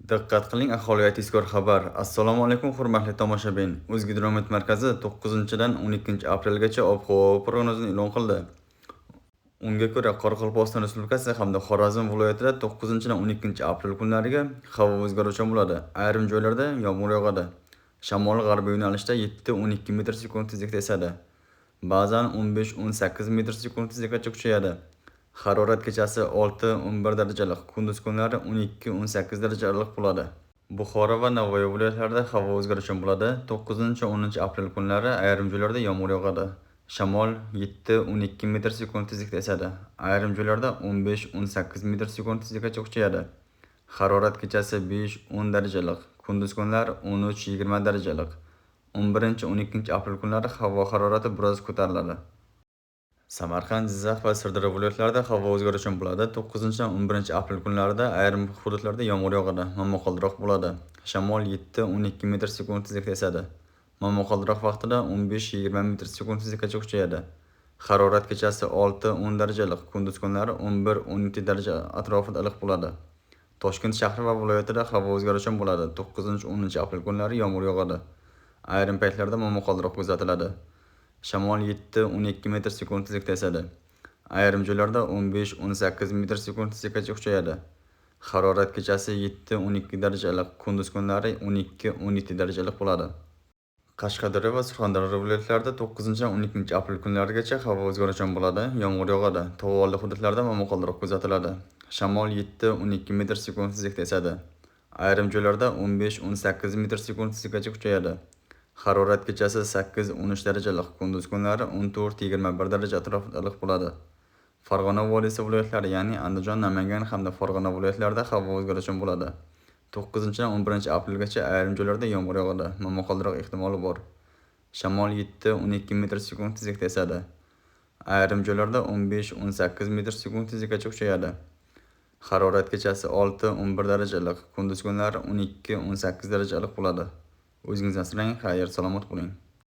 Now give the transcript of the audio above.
Diqqat qiling, aholiga tezkor xabar. Assalomu alaykum, hurmatli tomoshabin. O'zgidromet markazi 9-dan 12 aprelgacha ob-havo prognozini e'lon qildi. Unga ko'ra, Qoraqalpog'iston Respublikasi hamda Xorazm viloyatida 9-dan 12 aprel kunlariga havo o'zgaruvchan bo'ladi. Ayrim joylarda yomg'ir yog'adi. Shamol-g'arbiy yo'nalishda 7-12 metr sekund tezlikda esadi. Ba'zan 15-18 metr sekund tezlikgacha kuchayadi. Harorat kechasi 6-11 darajalik, kunduz kunlari 12-18 darajalik iliq bo'ladi. Buxoro va Navoiy viloyatlarida havo o'zgaruvchan bo'ladi. 9-10 aprel kunlari ayrim joylarda yomg'ir yog'adi. Shamol 7-12 metr sekund tezlikda esadi. Ayrim joylarda 15-18 metr sekund tezlikgacha kuchayadi. Harorat kechasi 5-10 darajalik, kunduz kunlari 13-20 darajalik. 11-12 aprel kunlari havo harorati biroz ko'tariladi. Samarqand, Jizzax va Sirdaryo viloyatlarida havo o'zgaruvchan bo'ladi. 9-11 aprel kunlarida ayrim hududlarda yomg'ir yog'adi, momaqaldiroq bo'ladi. Shamol 7-12 metr sekund tezlikda esadi. Momaqaldiroq vaqtida 15-20 metr sekund tezlikgacha kuchayadi. Harorat kechasi 6-10 darajalik, kunduz kunlari 11-12 daraja atrofida iliq bo'ladi. Toshkent shahri va viloyatida havo o'zgaruvchan bo'ladi. 9-10 aprel kunlari yomg'ir yog'adi. Ayrim paytlarda momaqaldiroq kuzatiladi. Shamol 7-12 metr sekund tezlikda esadi. Ayrim joylarda 15-18 metr sekund tezlikgacha kuchayadi. Harorat kechasi 7-12 darajalik, kunduz kunlari 12-17 darajalik bo'ladi. Qashqadaryo va Surxondaryo viloyatlarida 9-12 aprel kunlarigacha havo o'zgaruvchan bo'ladi, yomg'ir yog'adi. Tog'oldi hududlarda momaqaldiroq kuzatiladi. Shamol 7-12 metr sekund tezlikda esadi. Ayrim joylarda 15-18 metr sekund tezlikgacha kuchayadi. Harorat kechasi 8-13 darajalik, kunduz kunlari 14-21 daraja atrofida iliq bo'ladi. Farg'ona vodiysi viloyatlari, ya'ni Andijon, Namangan hamda Farg'ona viloyatlarida havo o'zgaruvchan bo'ladi. 9-11 aprelgacha ayrim joylarda yomg'ir yog'adi, momaqaldiroq ehtimoli bor. Shamol 7-12 metr sekund tezlikda esadi. Ayrim joylarda 15-18 metr sekund tezlikgacha kuchayadi. Harorat kechasi 6-11 darajalik, kunduz kunlari 12-18 darajalik bo'ladi. O'zingizni asrang, xayr, salomat bo'ling.